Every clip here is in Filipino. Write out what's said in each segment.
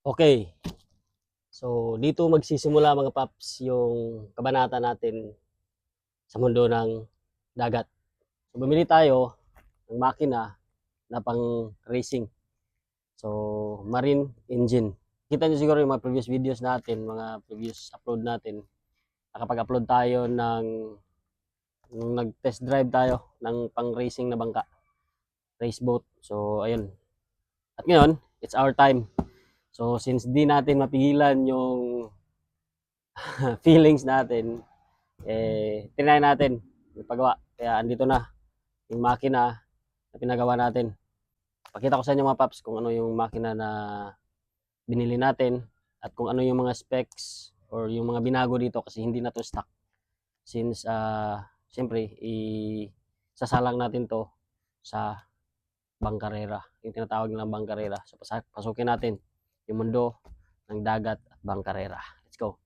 Okay, so dito magsisimula mga paps yung kabanata natin sa mundo ng dagat. So bumili tayo ng makina na pang racing. So marine engine. Kita niyo siguro yung mga previous videos natin, mga previous upload natin. Nakapag-upload tayo nung nag-test drive tayo ng pang racing na bangka, race boat. So ayun. At ngayon, it's our time. So since di natin mapigilan yung feelings natin, tinry natin ipagawa. Kaya andito na yung makina na pinagawa natin. Pakita ko sa inyo mga paps kung ano yung makina na binili natin at kung ano yung mga specs or yung mga binago dito kasi hindi na to stock. Since siyempre sasalang natin to sa bangkarera. Yung tinatawag nilang bangkarera. So pasukin natin yung mundo ng dagat at bangkarera. Let's go.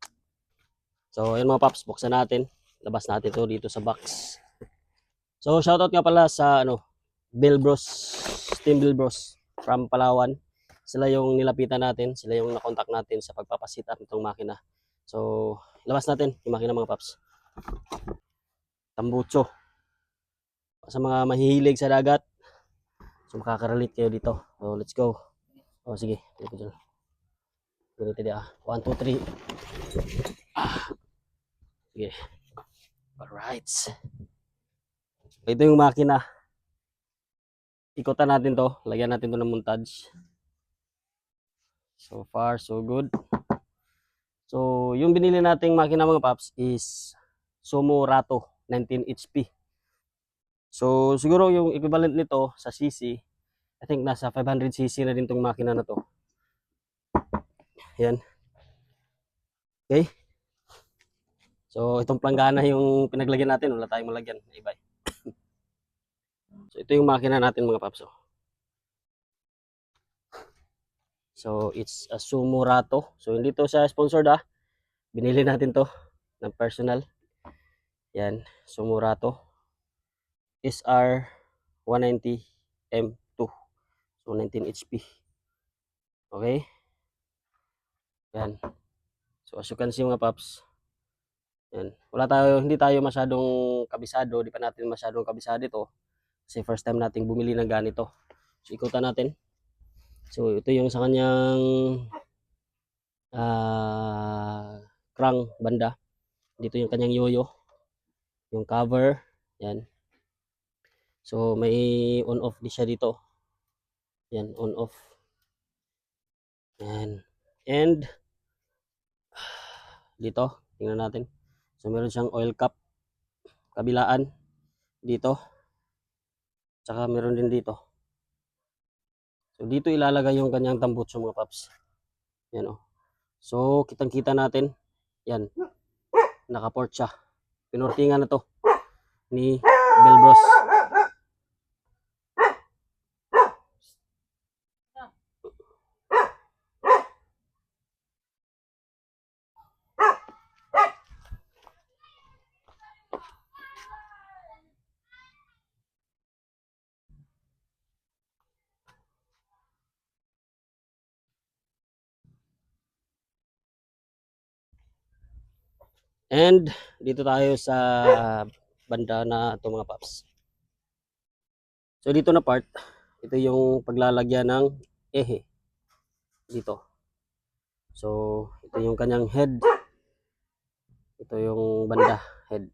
So ayun mga paps, buksan natin. Labas natin to dito sa box. So shoutout nga pala sa Bill Bros, Team Bill Bros from Palawan. Sila yung nilapitan natin, sila yung nakontak natin sa pagpapasit up nitong makina. So labas natin yung makina mga paps. Tambucho. Sa mga mahihilig sa dagat, so makaka-relate kayo dito. So let's go. Oh sige, dito dyan. Ganito dia. 1, 2, 3. Sige. Alright. Ito yung makina. Ikutan natin to. Lagyan natin to ng montage. So far, so good. So, yung binili nating makina mga paps is Sumo Rato 19 HP. So, siguro yung equivalent nito sa CC, I think nasa 500cc na din tong makina na to. Yan. Okay. So, itong planggana yung pinaglagyan natin. Wala tayong malagyan. Iba. So, ito yung makina natin mga paps. So, it's a Sumo Rato. So, hindi to siya sponsored Binili natin to ng personal. Yan. Sumo Rato. SR 190 M2. So 19 HP. Okay? Yan. So as you can see mga paps. Yan. Hindi tayo masyadong kabisado, di pa natin masyadong kabisado ito. Kasi first time nating bumili ng ganito. So ikutan natin. So ito yung sa kanyang crank banda. Dito yung kanyang yoyo. Yung cover. Yan. So may on off di siya dito. Yan, on off. Yan. And dito, tingnan natin. So meron siyang oil cap kabilaan dito. Tsaka meron din dito. So dito ilalagay yung kanyang tambutso mga paps. Yan oh. So kitang-kita natin. Yan. Nakaport siya. Pinortingan na to ni Belbros. And dito tayo sa banda na ito mga paps. So dito na part, ito yung paglalagyan ng ehe. Dito. So ito yung kanyang head. Ito yung banda head.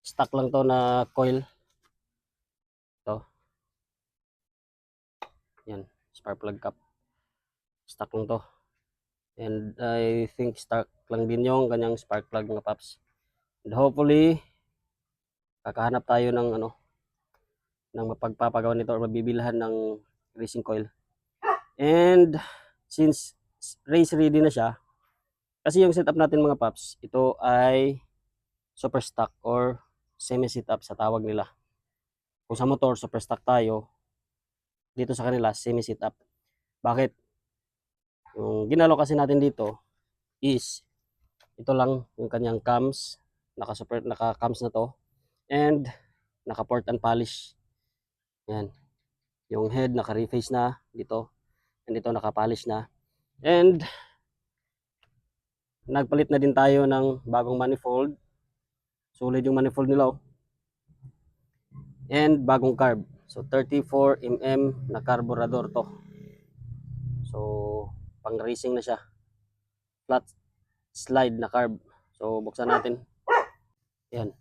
Stock lang to na coil. Ito. Yan. Spark plug cap. Stock lang to. And I think stock lang din yung kanyang spark plug mga paps. And hopefully, kakahanap tayo ng ng mapagpapagawa nito or mabibilhan ng racing coil. And since race ready na siya, kasi yung setup natin mga paps, ito ay super stock or semi setup sa tawag nila. Kung sa motor, super stock tayo. Dito sa kanila, semi setup. Bakit? Yung ginalo kasi natin dito is ito lang yung kanyang cams, naka cams na to, and naka port and polish. Yan. Yung head naka reface na dito. And ito nakapolish na. And nagpalit na din tayo ng bagong manifold. Solid yung manifold nila, oh. And bagong carb. So 34mm na carburetor to. So pang racing na siya. Flat slide na carb. So buksan natin. Yan.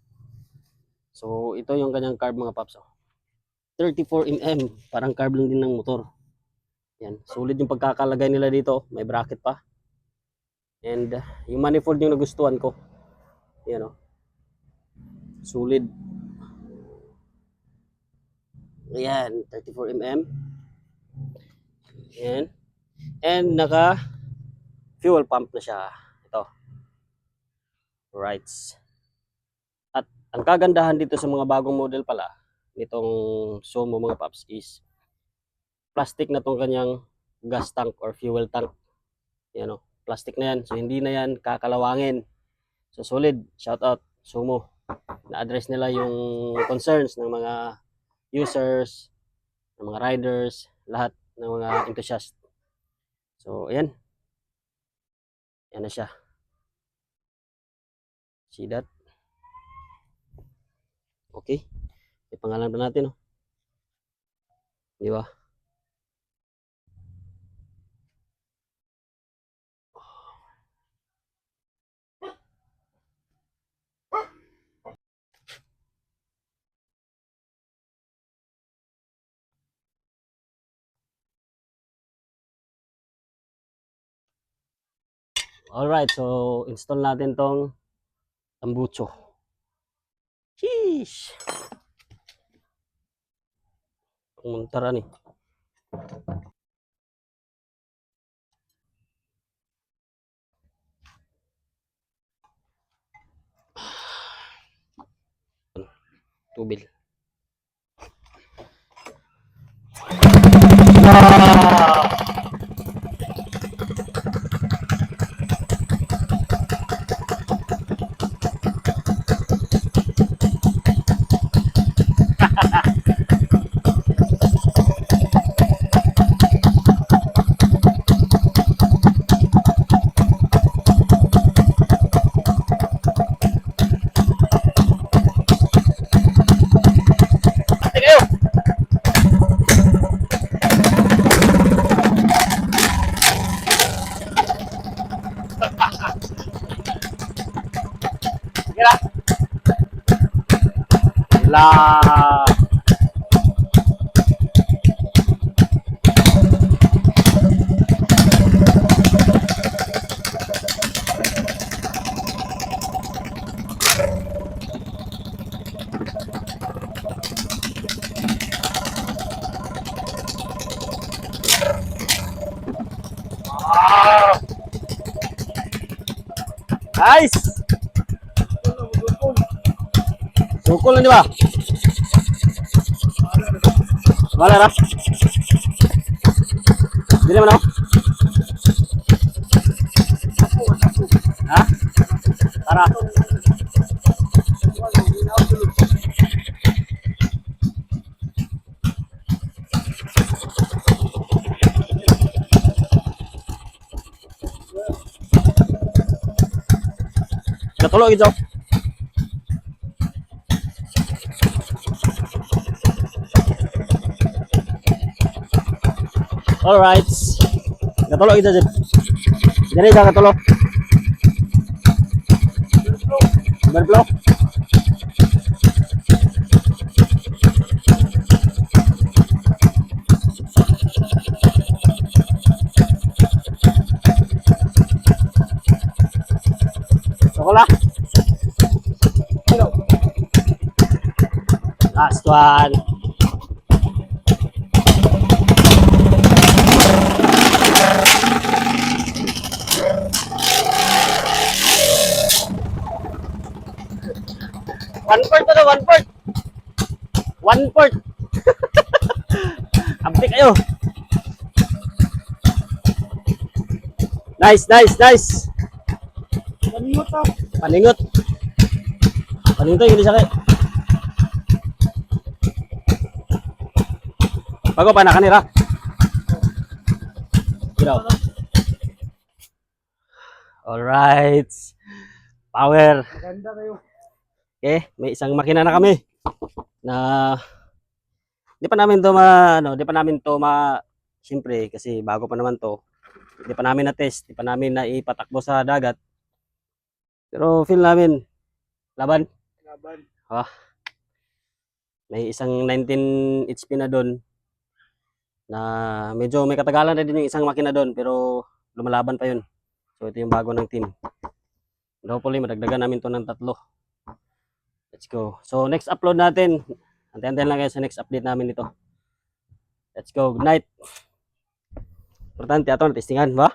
So ito yung kanyang carb, mga paps, oh. 34mm, parang carb lang din ng motor. Yan, solid yung pagkakalagay nila dito, may bracket pa. And yung manifold yung nagustuhan ko. Yan, oh. Solid. Ayan, 34mm. Ayan. And naka fuel pump na siya. Ito. Right. At ang kagandahan dito sa mga bagong model pala, nitong Sumo, mga paps, is plastic na tong kanyang gas tank or fuel tank. Yan, oh. Plastic na yan. So hindi na yan kakalawangin. So solid. Shout out Sumo. Na-address nila yung concerns ng mga users, ng mga riders, lahat ng mga enthusiasts. So ayan. Yan na siya. See that? Okay. May pangalan pa natin, oh. Di ba? Alright, so install natin tong tambucho. Sheesh! Pumunta rin, eh. Tubil. La nice. Sukul na, di ba? Wala ra. Dili man ako. Ha? Tara. Katulog ito. Alright. Katulog ito dyan. Dali ka katulog. Overflow. Chocolate. Last one. One port na, 1/4. 1/4. Abdi kayo. Nice, nice, nice. Paningot ah. Paningot. Paningot yung hindi sakit. Bago pa na kanira. go. Alright. Power. Maganda kayo. Okay, may isang makina na kami na di pa namin to siyempre kasi bago pa naman to. Di pa namin na-test, di pa namin na ipatakbo sa dagat. Pero feel namin laban. Laban. May isang 19 HP na doon na medyo may katagalan na din yung isang makina doon pero lumalaban pa yun. So ito yung bago ng team. And hopefully madagdagan namin to ng 3. Let's go. So next upload natin. Antayin lang kayo sa next update namin ito. Let's go. Good night. Importante ato na testingan ba?